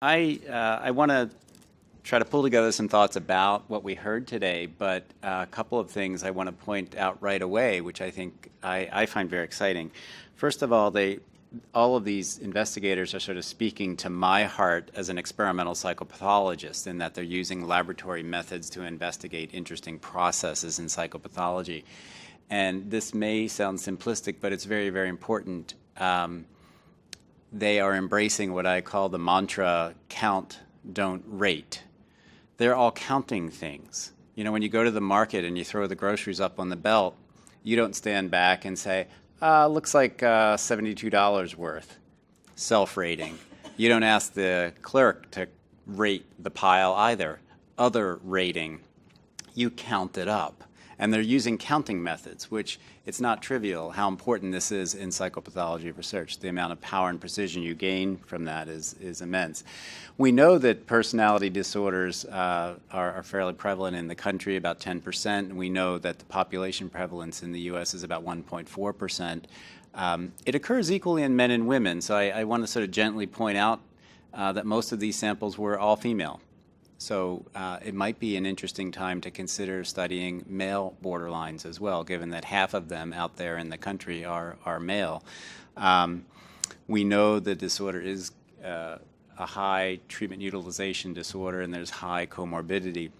I want to try to pull together some thoughts about what we heard today, but a couple of things I want to point out right away, which I think I find very exciting. First of all, all of these investigators are sort of speaking to my heart as an experimental psychopathologist in that they're using laboratory methods to investigate interesting processes in psychopathology. And this may sound simplistic, but it's very, very important. They are embracing what I call the mantra, count, don't rate. They're all counting things. You know, when you go to the market and you throw the groceries up on the belt, you don't stand back and say, looks like $72 worth, self-rating. You don't ask the clerk to rate the pile either, other rating. You count it up. And they're using counting methods, which it's not trivial how important this is in psychopathology research. The amount of power and precision you gain from that is immense. We know that personality disorders are fairly prevalent in the country, about 10%, and we know that the population prevalence in the U.S. is about 1.4%. It occurs equally in men and women, so I want to sort of gently point out that most of these samples were all female. So it might be an interesting time to consider studying male borderlines as well, given that half of them out there in the country are male. We know the disorder is a high treatment utilization disorder, and there's high comorbidity.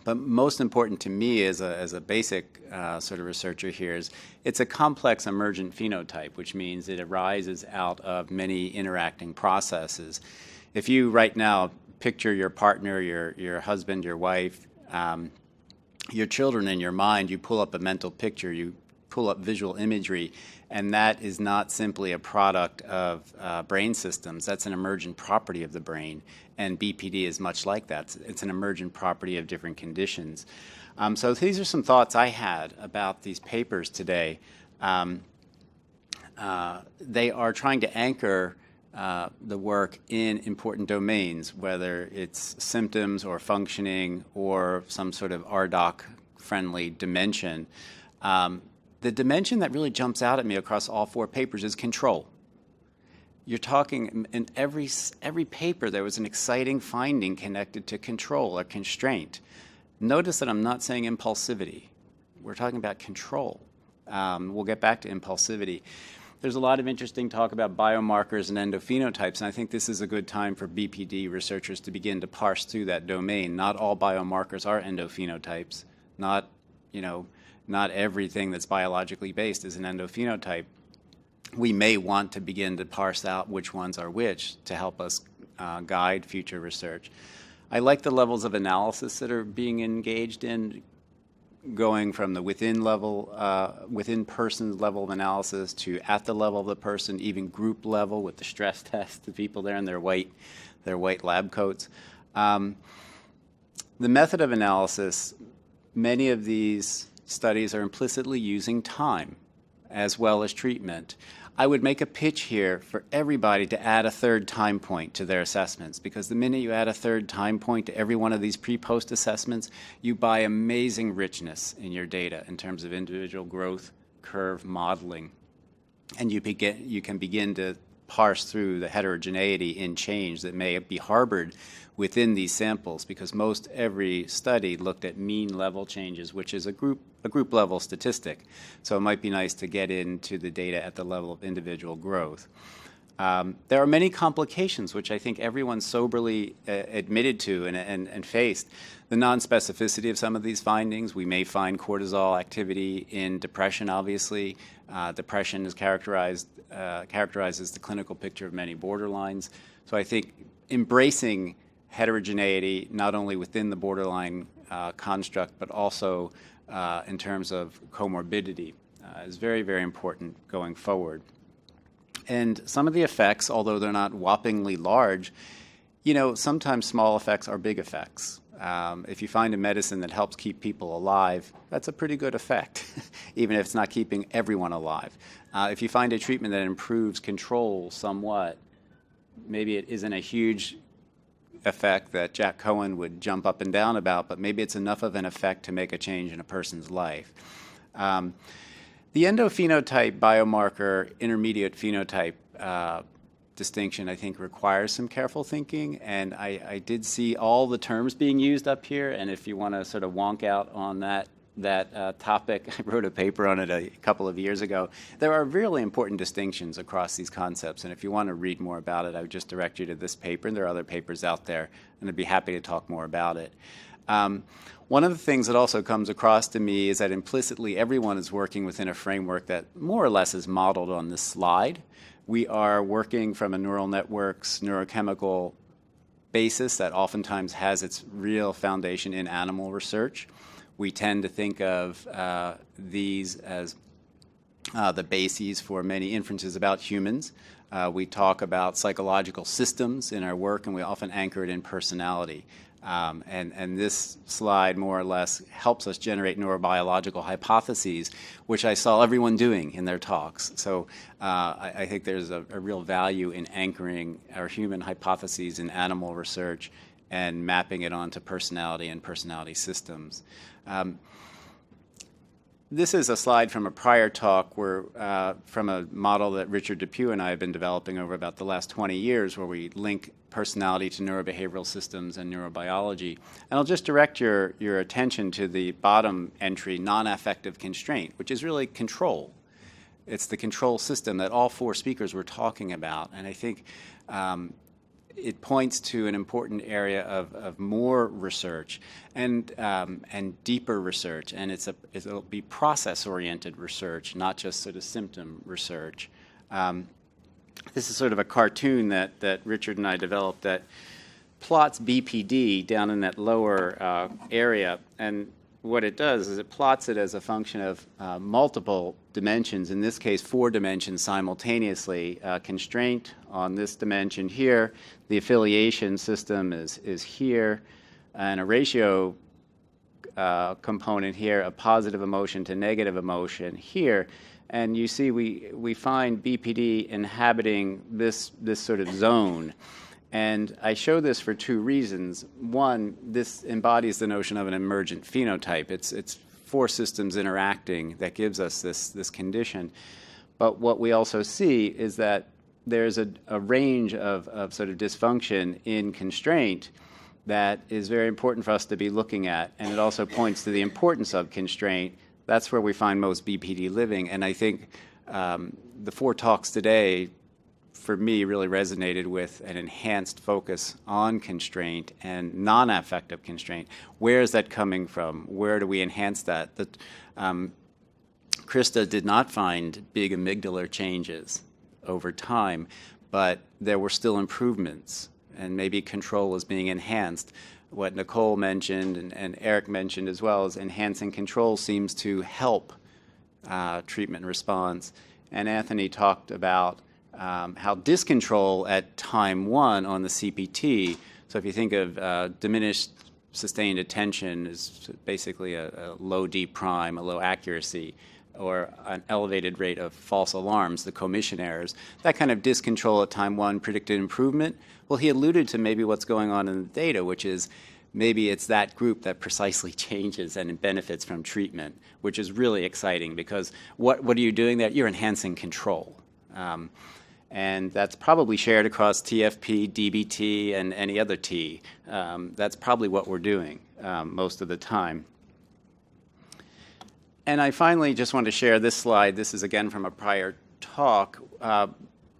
But most important to me as a basic sort of researcher here is it's a complex emergent phenotype, which means it arises out of many interacting processes. If you right now picture your partner, your husband, your wife, your children in your mind, you pull up a mental picture, you pull up visual imagery, and that is not simply a product of brain systems. That's an emergent property of the brain, and BPD is much like that. It's an emergent property of different conditions. So these are some thoughts I had about these papers today. They are trying to anchor the work in important domains, whether it's symptoms or functioning or some sort of RDoC-friendly dimension. The dimension that really jumps out at me across all four papers is control. You're talking, in every paper there was an exciting finding connected to control or constraint. Notice that I'm not saying impulsivity. We're talking about control. We'll get back to impulsivity. There's a lot of interesting talk about biomarkers and endophenotypes, and I think this is a good time for BPD researchers to begin to parse through that domain. Not all biomarkers are endophenotypes. Not everything that's biologically based is an endophenotype. We may want to begin to parse out which ones are which to help us guide future research. I like the levels of analysis that are being engaged in, going from the within person level of analysis to at the level of the person, even group level with the stress test, the people there in their white lab coats. The method of analysis, many of these studies are implicitly using time as well as treatment. I would make a pitch here for everybody to add a third time point to their assessments, because the minute you add a third time point to every one of these pre-post assessments, you buy amazing richness in your data in terms of individual growth curve modeling. And you can begin to parse through the heterogeneity in change that may be harbored within these samples, because most every study looked at mean level changes, which is a group level statistic. So it might be nice to get into the data at the level of individual growth. There are many complications, which I think everyone soberly admitted to and faced. The non-specificity of some of these findings. We may find cortisol activity in depression, obviously. Depression is characterizes the clinical picture of many borderlines. So I think embracing heterogeneity, not only within the borderline construct, but also in terms of comorbidity, is very, very important going forward. And some of the effects, although they're not whoppingly large, sometimes small effects are big effects. If you find a medicine that helps keep people alive, that's a pretty good effect, even if it's not keeping everyone alive. If you find a treatment that improves control somewhat, maybe it isn't a huge effect that Jack Cohen would jump up and down about, but maybe it's enough of an effect to make a change in a person's life. The endophenotype biomarker intermediate phenotype distinction, I think, requires some careful thinking. And I did see all the terms being used up here. And if you want to sort of wonk out on that topic, I wrote a paper on it a couple of years ago. There are really important distinctions across these concepts. And if you want to read more about it, I would just direct you to this paper. And there are other papers out there, and I'd be happy to talk more about it. One of the things that also comes across to me is that implicitly everyone is working within a framework that more or less is modeled on this slide. We are working from a neural networks, neurochemical basis that oftentimes has its real foundation in animal research. We tend to think of these as the bases for many inferences about humans. We talk about psychological systems in our work, and we often anchor it in personality. And this slide more or less helps us generate neurobiological hypotheses, which I saw everyone doing in their talks. So I think there's a real value in anchoring our human hypotheses in animal research and mapping it onto personality and personality systems. This is a slide from a prior talk where, from a model that Richard Depew and I have been developing over about the last 20 years, where we link personality to neurobehavioral systems and neurobiology. And I'll just direct your attention to the bottom entry, non-affective constraint, which is really control. It's the control system that all four speakers were talking about. And I think it points to an important area of more research and deeper research, and it'll be process-oriented research, not just sort of symptom research. This is sort of a cartoon that Richard and I developed that plots BPD down in that lower area, and what it does is it plots it as a function of multiple dimensions, in this case 4 dimensions simultaneously. Constraint on this dimension here, the affiliation system is here, and a ratio component here, a positive emotion to negative emotion here. And you see we find BPD inhabiting this sort of zone. And I show this for 2 reasons. One, this embodies the notion of an emergent phenotype. It's 4 systems interacting that gives us this condition. But what we also see is that there's a range of sort of dysfunction in constraint that is very important for us to be looking at. And it also points to the importance of constraint. That's where we find most BPD living. And I think the 4 talks today, for me, really resonated with an enhanced focus on constraint and non-affective constraint. Where is that coming from? Where do we enhance that? Krista did not find big amygdalar changes over time, but there were still improvements, and maybe control was being enhanced. What Nicole mentioned and Eric mentioned as well is enhancing control seems to help treatment response. And Anthony talked about how discontrol at time 1 on the CPT, so if you think of diminished sustained attention is basically a low D prime, a low accuracy, or an elevated rate of false alarms, the commission errors, that kind of discontrol at time 1 predicted improvement. Well, he alluded to maybe what's going on in the data, which is maybe it's that group that precisely changes and benefits from treatment, which is really exciting because what are you doing there? You're enhancing control. And that's probably shared across TFP, DBT, and any other T. That's probably what we're doing most of the time. And I finally just want to share this slide. This is again from a prior talk.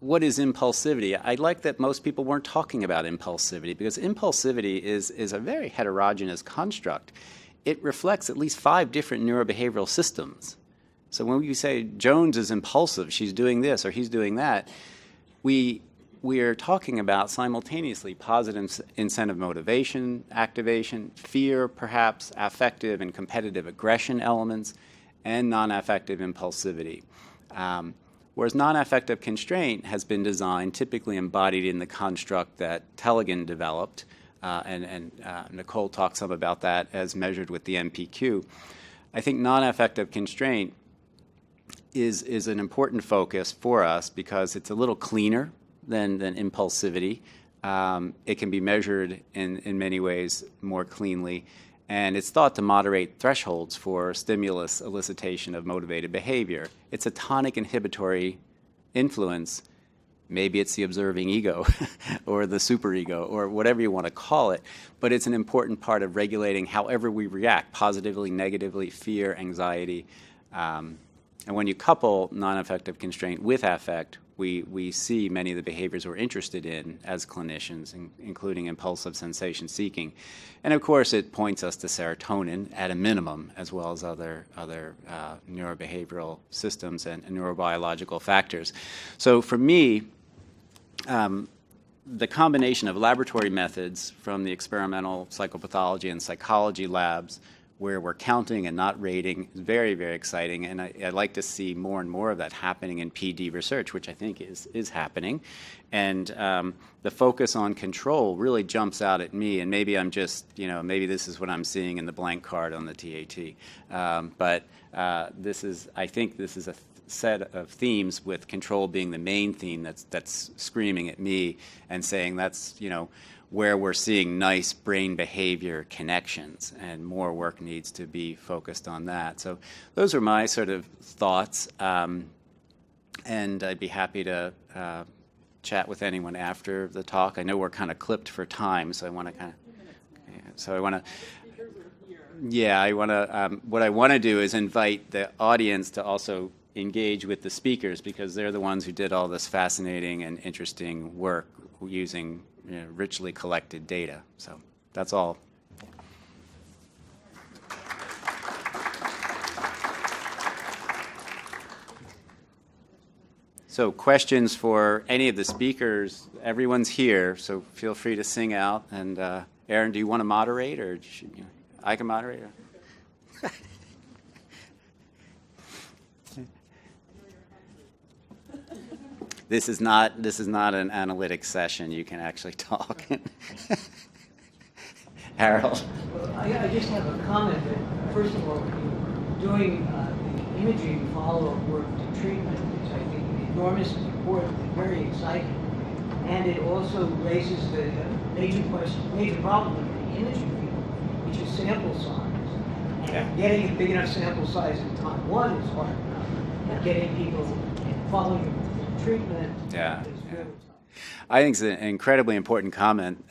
What is impulsivity? I like that most people weren't talking about impulsivity because impulsivity is a very heterogeneous construct. It reflects at least 5 different neurobehavioral systems. So when you say Jones is impulsive, she's doing this or he's doing that, we are talking about simultaneously positive incentive motivation, activation, fear perhaps, affective and competitive aggression elements, and non-affective impulsivity. Whereas non-affective constraint has been designed, typically embodied in the construct that Tellegen developed, and Nicole talked some about that as measured with the MPQ. I think non-affective constraint is an important focus for us because it's a little cleaner than impulsivity. It can be measured in many ways more cleanly, and it's thought to moderate thresholds for stimulus elicitation of motivated behavior. It's a tonic inhibitory influence Maybe it's the observing ego or the superego or whatever you want to call it, but it's an important part of regulating however we react, positively, negatively, fear, anxiety. And when you couple non-affective constraint with affect, we see many of the behaviors we're interested in as clinicians, including impulsive sensation seeking. And of course, it points us to serotonin at a minimum, as well as other neurobehavioral systems and neurobiological factors. So for me, the combination of laboratory methods from the experimental psychopathology and psychology labs, where we're counting and not rating, is very, very exciting. And I'd like to see more and more of that happening in PD research, which I think is happening. And the focus on control really jumps out at me. And maybe I'm just, maybe this is what I'm seeing in the blank card on the TAT. But I think this is a set of themes, with control being the main theme that's screaming at me and saying that's, where we're seeing nice brain behavior connections, and more work needs to be focused on that. So those are my sort of thoughts, and I'd be happy to chat with anyone after the talk. I know we're kind of clipped for time, so I want to what I want to do is invite the audience to also engage with the speakers, because they're the ones who did all this fascinating and interesting work using richly collected data. So that's all. So questions for any of the speakers? Everyone's here, so feel free to sing out. And Aaron, do you want to moderate, or I can moderate? This is not an analytic session. You can actually talk. Harold. Well, I just have a comment that, first of all, doing the imaging follow-up work to treatment is, I think, enormously important and very exciting. And it also raises the major problem in the imaging field, which is sample size. And getting a big enough sample size in time one is hard enough. And getting people following treatment is very tough. I think it's an incredibly important comment.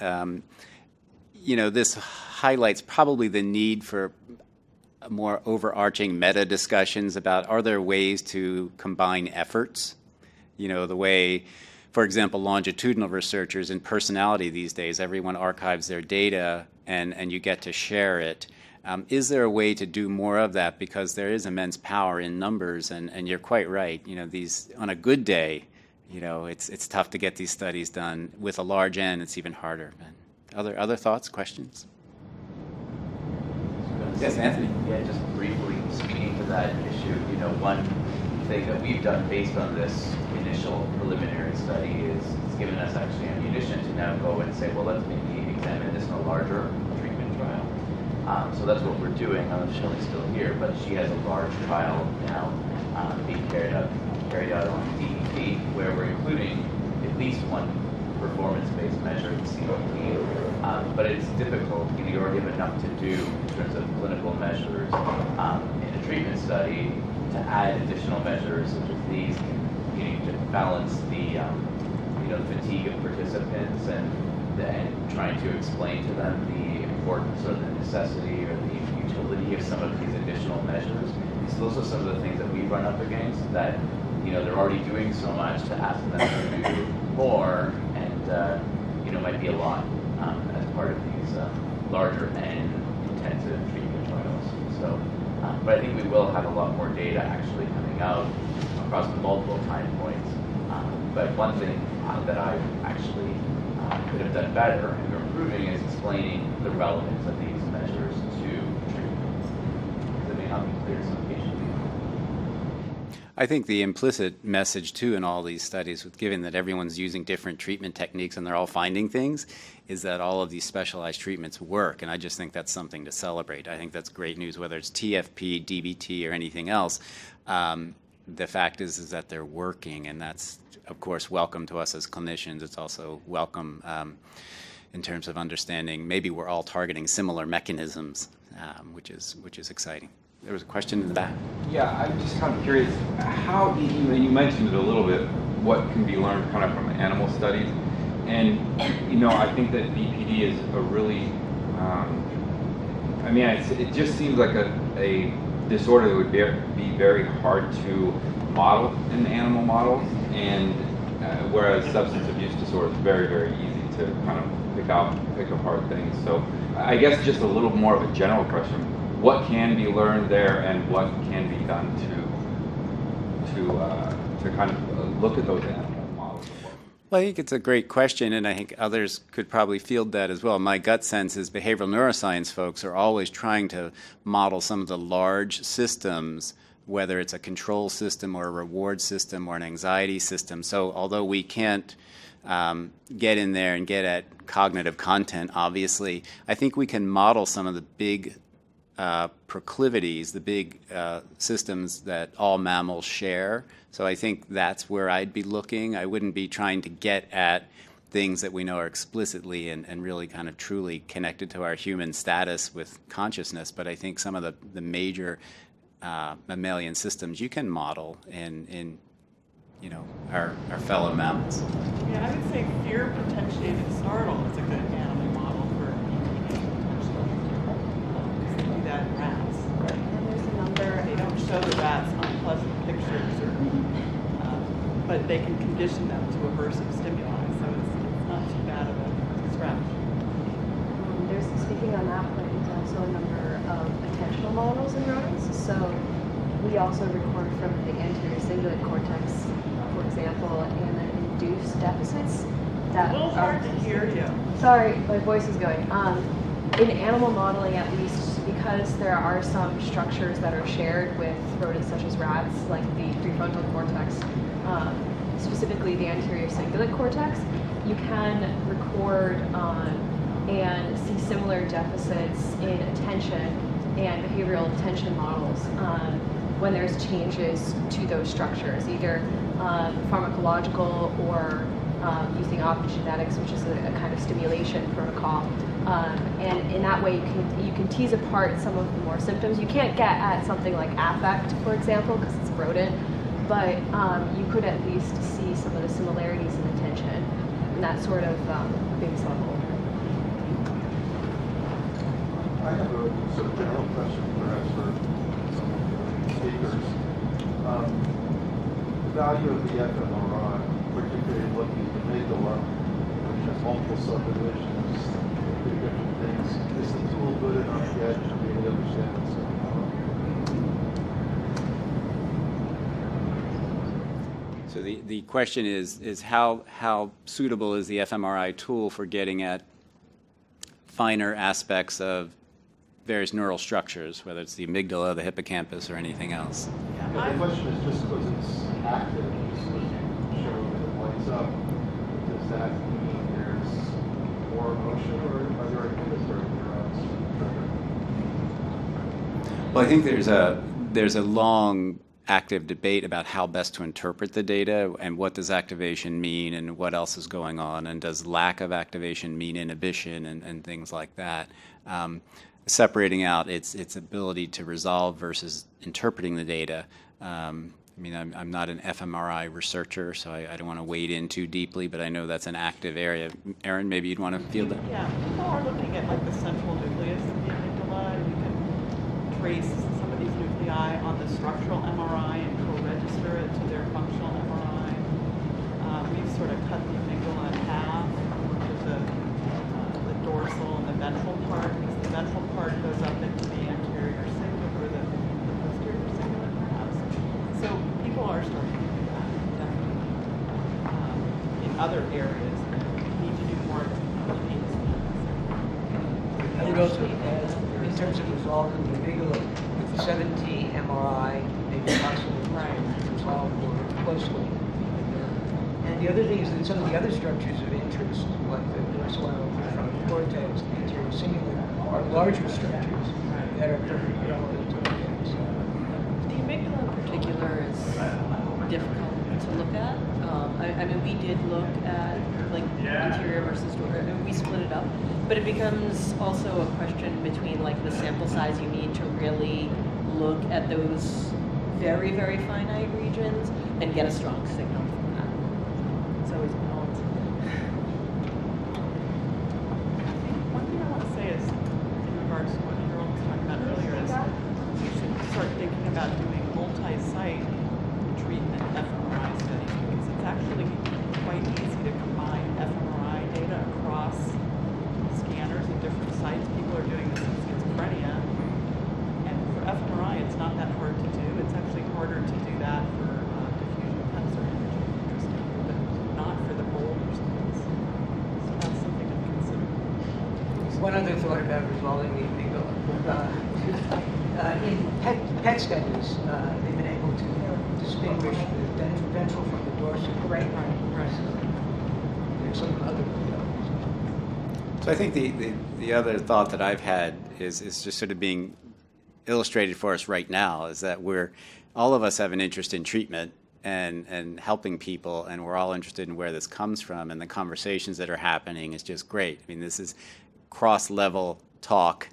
This highlights probably the need for more overarching meta discussions about, are there ways to combine efforts? The way, for example, longitudinal researchers in personality these days, everyone archives their data and you get to share it. Is there a way to do more of that? Because there is immense power in numbers, and you're quite right. These, on a good day, it's tough to get these studies done. With a large N, it's even harder. Other thoughts, questions? Yes, Anthony. Yeah, just briefly speaking to that issue, one thing that we've done based on this initial preliminary study is it's given us actually ammunition to now go and say, well, let's maybe examine this in a larger treatment trial. So that's what we're doing. I don't know if Shelley's still here, but she has a large trial now being carried out on DEP, where we're including at least one performance-based measure, the COP. But it's difficult. You already have enough to do in terms of clinical measures in a treatment study. To add additional measures such as these, you need to balance the fatigue of participants and trying to explain to them the importance or the necessity or the utility of some of these additional measures. So those are some of the things that we run up against, that they're already doing so much, to ask them to do more, and might be a lot as part of these larger and intensive treatment trials. So, but I think we will have a lot more data actually coming out across multiple time points. But one thing that I actually could have done better and we're improving is explaining the relevance of these measures to treatment. That may not be clear to some patients. I think the implicit message, too, in all these studies, given that everyone's using different treatment techniques and they're all finding things, is that all of these specialized treatments work. And I just think that's something to celebrate. I think that's great news, whether it's TFP, DBT, or anything else. The fact is that they're working, and that's, of course, welcome to us as clinicians. It's also welcome in terms of understanding maybe we're all targeting similar mechanisms, which is exciting. There was a question in the back. Yeah, I'm just kind of curious, how, you mentioned it a little bit, what can be learned kind of from animal studies. And, I think that BPD is a really, it just seems like a disorder that would be very hard to model in the animal models, and whereas substance abuse disorder is very, very easy to kind of pick apart things. So I guess just a little more of a general question: what can be learned there, and what can be done to kind of look at those animal models? Well, I think it's a great question, and I think others could probably field that as well. My gut sense is behavioral neuroscience folks are always trying to model some of the large systems, whether it's a control system or a reward system or an anxiety system. So although we can't get in there and get at cognitive content, obviously, I think we can model some of the big proclivities, the big systems that all mammals share. So I think that's where I'd be looking. I wouldn't be trying to get at things that we know are explicitly and really kind of truly connected to our human status with consciousness. But I think some of the major mammalian systems you can model in our fellow mammals. Yeah, I would say fear potentiated startle is a good animal model for they do that in rats. Right. And there's a number. They don't show the rats unpleasant pictures, but they can condition them to aversive stimuli, so it's not too bad of a stretch. Speaking on that point, there's also a number of attentional models in rodents. So we also record from the anterior cingulate cortex, for example, and then induce deficits that A little hard to hear you. Sorry, my voice is going. In animal modeling, at least, because there are some structures that are shared with rodents such as rats, like the prefrontal cortex, specifically the anterior cingulate cortex, you can record and see similar deficits in attention and behavioral attention models when there's changes to those structures, either pharmacological or using optogenetics, which is a kind of stimulation protocol. And in that way, you can tease apart some of the more symptoms. You can't get at something like affect, for example, because it's rodent, but you could at least see some of the similarities in attention and that sort of base level. I have a sort of general question perhaps for some of the speakers. The value of the fMRI, particularly looking at the amygdala, which has multiple subdivisions, do different things, is the tool good enough yet to really understand it? So the question is how suitable is the fMRI tool for getting at finer aspects of various neural structures, whether it's the amygdala, the hippocampus, or anything else? Yeah, the question is just because it's active, just show that it lights up, does that mean there's more emotion, or are there inhibitory neurons? Well, I think there's a long active debate about how best to interpret the data and what does activation mean and what else is going on, and does lack of activation mean inhibition and things like that. Separating out its ability to resolve versus interpreting the data. I'm not an fMRI researcher, so I don't want to wade in too deeply, but I know that's an active area. Erin, maybe you'd want to field that? Yeah, people are looking at like the central nucleus of the amygdala, and you can trace some of these nuclei on the structural MRI and co-register it to their functional MRI. We've sort of cut the amygdala in half, which is the dorsal and the ventral part, because the ventral part goes up into the anterior cingulate, or the posterior cingulate perhaps. So people are starting to do that, definitely. In other areas, we need to do more genes. I would also add, in terms of resolving the amygdala, with the 7T MRI, maybe possible to resolve more closely. And the other thing is that some of the other structures of interest, like the dorsal frontal cortex, the anterior cingulate, are larger structures that are perfectly relevant to the case. The amygdala in particular is difficult to look at. We did look at like anterior versus dorsal, and we split it up. But it becomes also a question between like the sample size you need to really look at those very, very finite regions and get a strong signal from that. it's always a balance. One thing I want to say is, in regards to what Harold was talking about earlier, is we should start thinking about doing multi-site treatment fMRI studies, because it's actually quite easy to combine fMRI data across scanners at different sites. People are doing this in schizophrenia, and for fMRI, it's not that hard to do. It's actually harder to do that for diffusion tests or imaging, interestingly, but not for the bolder studies. So that's something to consider. One other thought about resolving the amygdala. In PET studies, they've been able to distinguish the ventral from the dorsal. Right. There's some other developments. So I think the other thought that I've had is just sort of being illustrated for us right now, is that all of us have an interest in treatment and helping people, and we're all interested in where this comes from, and the conversations that are happening is just great. I mean, this is cross-level talk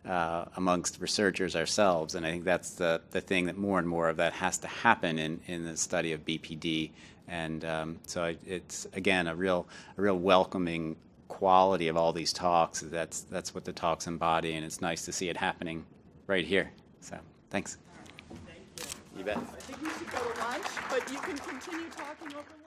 amongst researchers ourselves, and I think that's the thing, that more and more of that has to happen in the study of BPD, and so it's, again, a real welcoming quality of all these talks. That's what the talks embody, and it's nice to see it happening right here. So thanks. Thank you. You bet. I think we should go to lunch, but you can continue talking over lunch.